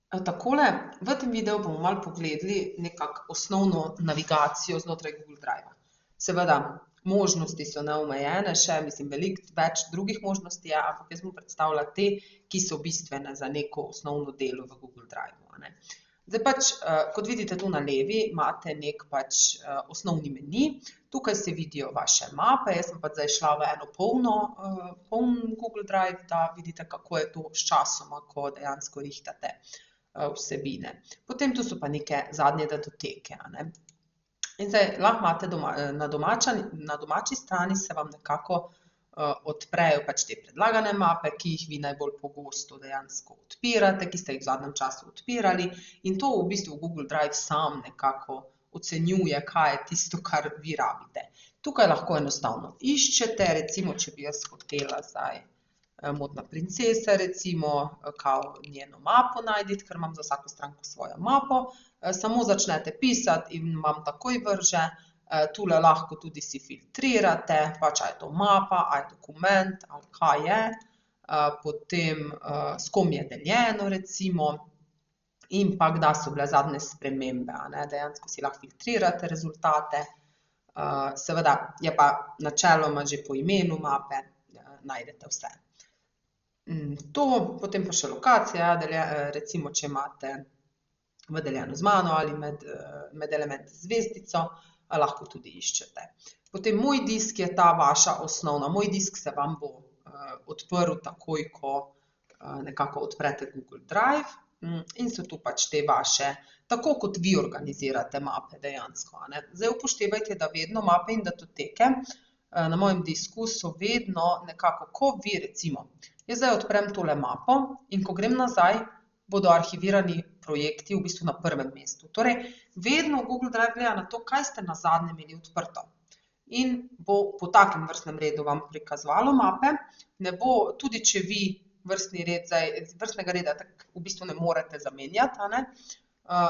Takole, v tem videu bomo malo pogledali nekako osnovno navigacijo znotraj Google Drive. Seveda, možnosti so neomejene, še mislim veliko več drugih možnosti je, ampak jaz bom predstavila te, ki so bistvene za neko osnovno delo v Google Drive, a ne. Zdaj pač, kot vidite tu na levi, imate nek pač osnovni meni, tukaj se vidijo vaše mape, jaz sem pač zdaj šla v eno poln Google Drive, da vidite, kako je to sčasoma, ko dejansko rihtate vsebine. Potem tu so pa neke zadnje datoteke, a ne. In zdaj, lahko imate na domači strani se vam nekako odprejo pač te predlagane mape, ki jih vi najbolj pogosto dejansko odpirate, ki ste jih v zadnjem času odpirali, in to v bistvu Google Drive sam nekako ocenjuje, kaj je tisto, kar vi rabite. Tukaj lahko enostavno iščete, recimo, če bi jaz hotela zdaj Modna princesa, recimo, kao njeno mapo najti, ker imam za vsako stranko svojo mapo, samo začnete pisati in vam takoj vrže, tule lahko tudi si filtrirate, pač a je to mapa, a je dokument, ali kaj je, potem s kom je deljeno, recimo, in pa kdaj so bile zadnje spremembe, a ne, dejansko si lahko filtrirate rezultate, seveda je pa načeloma že po imenu mape, najdete vse. To, potem pa še lokacija, recimo, če imate v deljeno z mano ali med elementi zvezdico, lahko tudi iščete. Potem moj disk je ta vaša osnovna, moj disk se vam bo odprl takoj, ko nekako odprete Google Drive, in so tu pač te vaše, tako kot vi organizirate mape dejansko, a ne. Zdaj upoštevajte, da vedno mape in datoteke na mojem disku so vedno nekako, ko vi recimo, jaz zdaj odprem tole mapo in ko grem nazaj, bodo arhivirani projekti v bistvu na prvem mestu. Torej, vedno Google Drive gleda na to, kaj ste nazadnje imeli odprto. In bo po takem vrstnem redu vam prikazovalo mape, ne bo, tudi če vi vrstnega reda v bistvu ne morete zamenjati, a ne,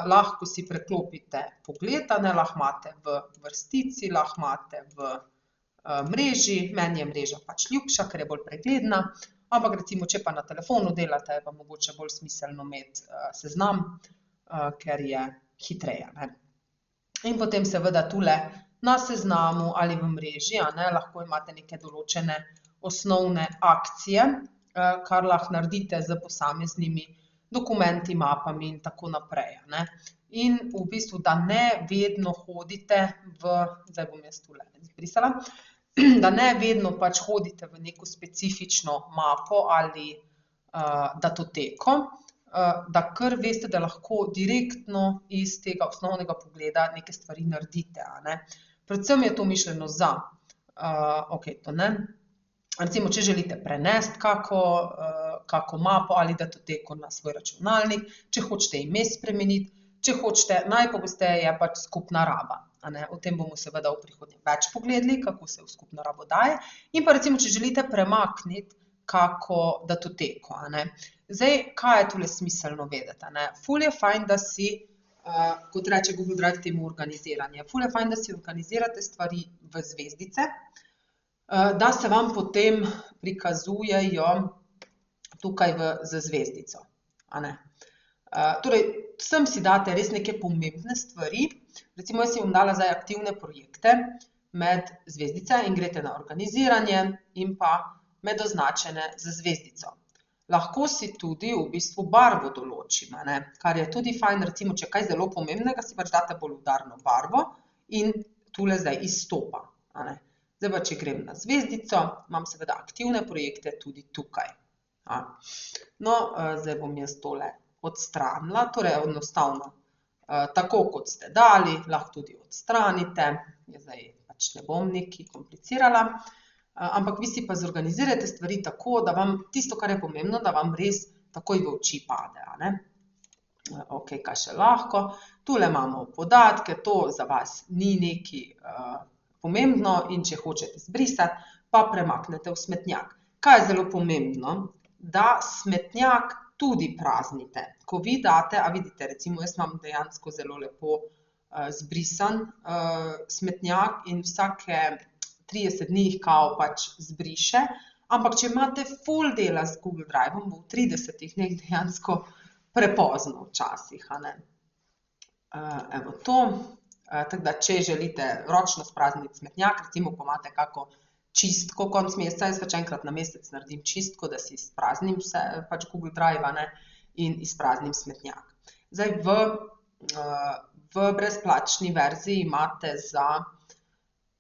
lahko si preklopite pogled, a ne, lahko imate v vrstici, lahko imate v mreži, meni je mreža pač ljubša, ker je bolj pregledna, ampak recimo, če pa na telefonu delate, je pa mogoče bolj smiselno imeti seznam, ker je hitreje, ne. In potem seveda tule na seznamu ali v mreži, a ne, lahko imate neke določene osnovne akcije, kar lahko naredite s posameznimi dokumenti, mapami in tako naprej, a ne. In v bistvu, da ne vedno hodite zdaj bom jaz tule izbrisala, da ne vedno pač hodite v neko specifično mapo ali datoteko, da kar veste, da lahko direktno iz tega osnovnega pogleda neke stvari naredite, a ne. Predvsem je to mišljeno za, recimo, če želite prenesti kako mapo ali datoteko na svoj računalnik, če hočete ime spremeniti, če hočete, najpogosteje je pač skupna raba, a ne, o tem bomo seveda v prihodnje več pogledali, kako se v skupno rabo daje, in pa recimo, če želite premakniti kako datoteko, a ne. Zdaj, kaj je tule smiselno vedeti, a ne, ful je fajn, da si, kot reče Google Drive temu organiziranje, ful je fajn, da si organizirate stvari v zvezdice, da se vam potem prikazujejo tukaj z zvezdico, a ne. Torej, sem si date res neke pomembne stvari, recimo jaz si bom dala zdaj aktivne projekte med zvezdice in greste na organiziranje in pa med označene z zvezdico. Lahko si tudi v bistvu barvo določim, a ne, kar je tudi fajn, recimo, če je kaj zelo pomembnega, si pač date bolj udarno barvo in tule zdaj izstopa, a ne. Zdaj pa, če grem na zvezdico, imam seveda aktivne projekte tudi tukaj. No, zdaj bom jaz tole odstranila, torej enostavno, tako kot ste dali, lahko tudi odstranite, jaz zdaj pač ne bom nekaj komplicirala, ampak vi si pa zorganizirajte stvari tako, da vam tisto, kar je pomembno, da vam res takoj v oči pade, a ne. Okej, kaj še lahko, tule imamo podatke, to za vas ni nekaj pomembno, in če hočete zbrisati, pa premaknete v smetnjak. Kaj je zelo pomembno? Da smetnjak tudi praznite. Ko vi date, a vidite, recimo jaz imam dejansko zelo lepo zbrisan smetnjak in vsake 30 dni jih kao pač zbriše, ampak če imate ful dela z Google Drivom, bo v 30 dneh dejansko prepozno včasih, a ne. Evo to, tako da, če želite ročno sprazniti smetnjak, recimo, ko imate kako čistko konec meseca, jaz pač enkrat na mesec naredim čistko, da si izpraznim vse, pač Google Drive, a ne, in izpraznim smetnjak. Zdaj, v brezplačni verziji imate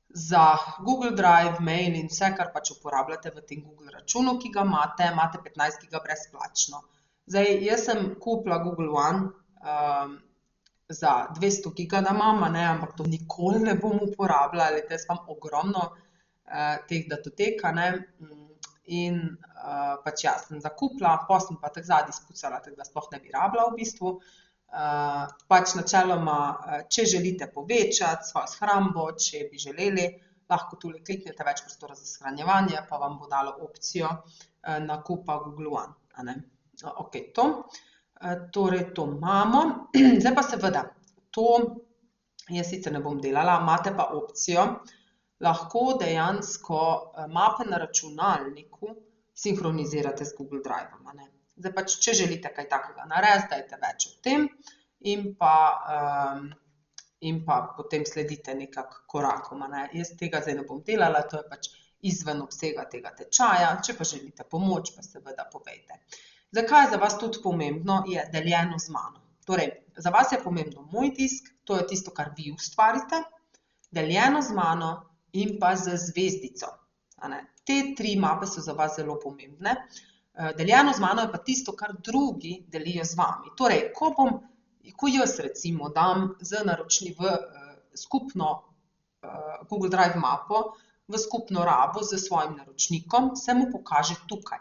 za Google Drive, mail in vse, kar pač uporabljate v tem Google računu, ki ga imate, imate 15 giga brezplačno. Zdaj, jaz sem kupila Google One za 200 giga, da imam, a ne, ampak to nikoli ne bom uporabljala, jaz imam ogromno teh datotek, a ne, in pač ja, sem zakupila, potem sem pa tako zadnji spucala, tako da sploh ne bi rabila v bistvu. Pač načeloma, če želite povečati svojo shrambo, če bi želeli, lahko tule kliknete več prostora za shranjevanje, pa vam bo dalo opcijo nakupa Google One, a ne. Okej, to. Torej, to imamo. Zdaj pa seveda, to jaz sicer ne bom delala, imate pa opcijo, lahko dejansko mape na računalniku sinhronizirate z Google Drive-om, a ne. Zdaj pač, če želite kaj takega narediti, dajte več o tem in pa potem sledite nekako korakom, a ne. Jaz tega zdaj ne bom delala, to je pač izven obsega tega tečaja, če pa želite pomoč, pa seveda povejte. Zakaj je za vas tudi pomembno, je deljeno z mano. Torej, za vas je pomembno moj disk, to je tisto, kar vi ustvarite, deljeno z mano in pa z zvezdico, a ne. Te 3 mape so za vas zelo pomembne. Deljeno z mano je pa tisto, kar drugi delijo z vami. Torej, ko jaz recimo dam v skupno Google Drive mapo, v skupno rabo s svojim naročnikom, se mu pokaže tukaj.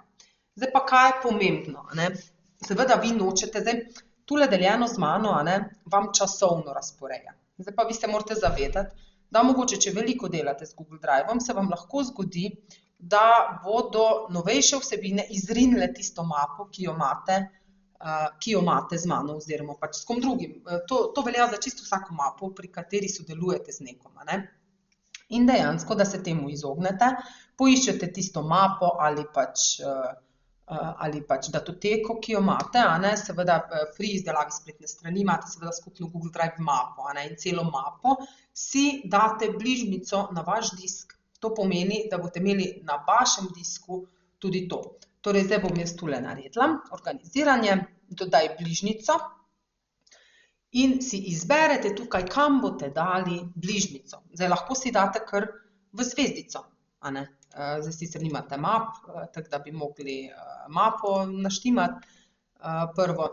Zdaj pa, kaj je pomembno, a ne? Seveda vi nočete, zdaj, tule deljeno z mano, a ne, vam časovno razporeja. Zdaj pa vi se morate zavedati, da mogoče, če veliko delate z Google Drive-om, se vam lahko zgodi, da bodo novejše vsebine izrinile tisto mapo, ki jo imate z mano oziroma pač s kom drugim. To velja za čisto vsako mapo, pri kateri sodelujete z nekom, a ne. In dejansko, da se temu izognete, poiščete tisto mapo ali pač datoteko, ki jo imate, a ne, seveda pri izdelavi spletne strani imate seveda skupno Google Drive mapo, a ne, in celo mapo si date bližnjico na vaš disk. To pomeni, da boste imeli na vašem disku tudi to. Torej, zdaj bom jaz tule naredila organiziranje, dodaj bližnjico in si izberete tukaj, kam boste dali bližnjico. Zdaj, lahko si date kar v zvezdico, a ne. Zdaj sicer nimate map, tako da bi mogli mapo naštimati prvo.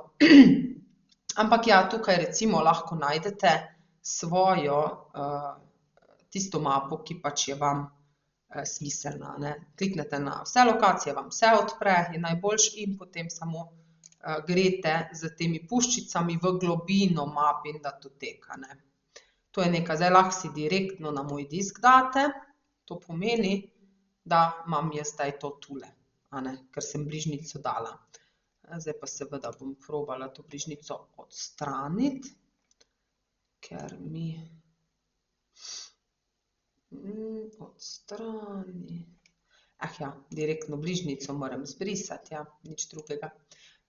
Ampak ja, tukaj recimo lahko najdete svojo tisto mapo, ki pač je vam smiselna, ne. Kliknete na vse lokacije, vam vse odpre, je najboljše in potem samo greste s temi puščicami v globino map in datotek, a ne. To je nekaj, zdaj lahko si direktno na moj disk date, to pomeni, da imam jaz zdaj to tule, a ne, ker sem bližnjico dala. Zdaj pa seveda bom probala to bližnjico odstraniti, ker mi odstrani. Ja, direktno bližnjico moram zbrisati, ja, nič drugega.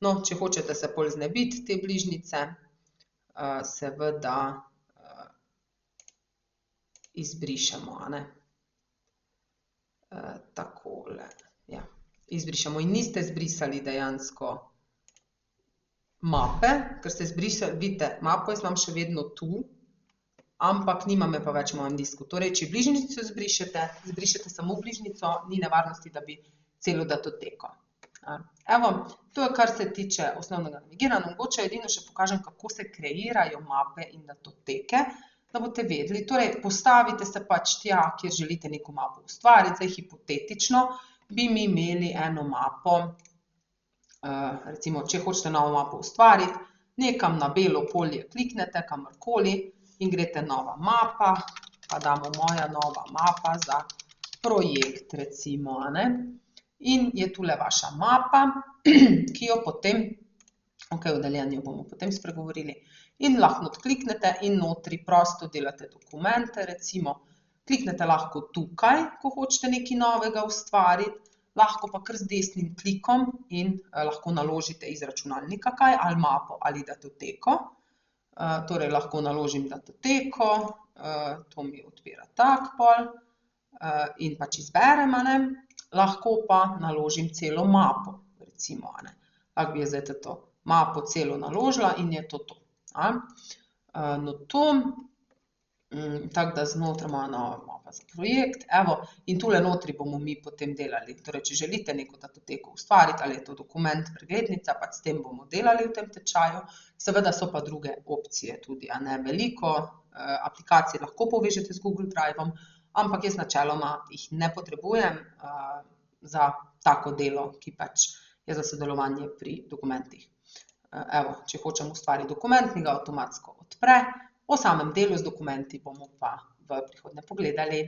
No, če hočete se pol znebiti te bližnjice, seveda izbrišemo, a ne. Takole, ja, izbrišemo in niste zbrisali dejansko mape, ker ste zbrisali, vidite, mapo jaz imam še vedno tu, ampak nima me pa več v mojem disku. Torej, če bližnjico zbrišete samo bližnjico, ni nevarnosti, da bi celo datoteko. Evo, to je, kar se tiče osnovnega navigiranja. Mogoče edino še pokažem, kako se kreirajo mape in datoteke, da boste vedeli. Torej, postavite se pač tja, kjer želite neko mapo ustvariti. Zdaj, hipotetično bi mi imeli eno mapo, recimo, če hočete novo mapo ustvariti, nekam na belo polje kliknete, kamorkoli, in greste nova mapa, pa damo moja nova mapa za projekt, recimo, a ne. In je tule vaša mapa, ki jo potem, okej, o deljenju bomo potem spregovorili, in lahko odkliknete in notri prosto delate dokumente, recimo, kliknete lahko tukaj, ko hočete nekaj novega ustvariti, lahko pa kar z desnim klikom in lahko naložite iz računalnika kaj, ali mapo ali datoteko. Torej lahko naložim datoteko, to mi odpira tak pol, in pač izberem, a ne. Lahko pa naložim celo mapo, recimo, a ne. Lahko bi jaz zdaj to mapo celo naložila in je to to, a. No, to, tako da znotraj ima nova mapa za projekt, evo, in tule notri bomo mi potem delali. Torej, če želite neko datoteko ustvariti, ali je to dokument, preglednica, pač s tem bomo delali v tem tečaju. Seveda so pa druge opcije tudi, a ne. Veliko aplikacij lahko povežete z Google Drivom, ampak jaz načeloma jih ne potrebujem za tako delo, ki pač je za sodelovanje pri dokumentih. Evo, če hočem ustvariti dokument, mi ga avtomatsko odpre. O samem delu z dokumenti bomo pa v prihodnje pogledali.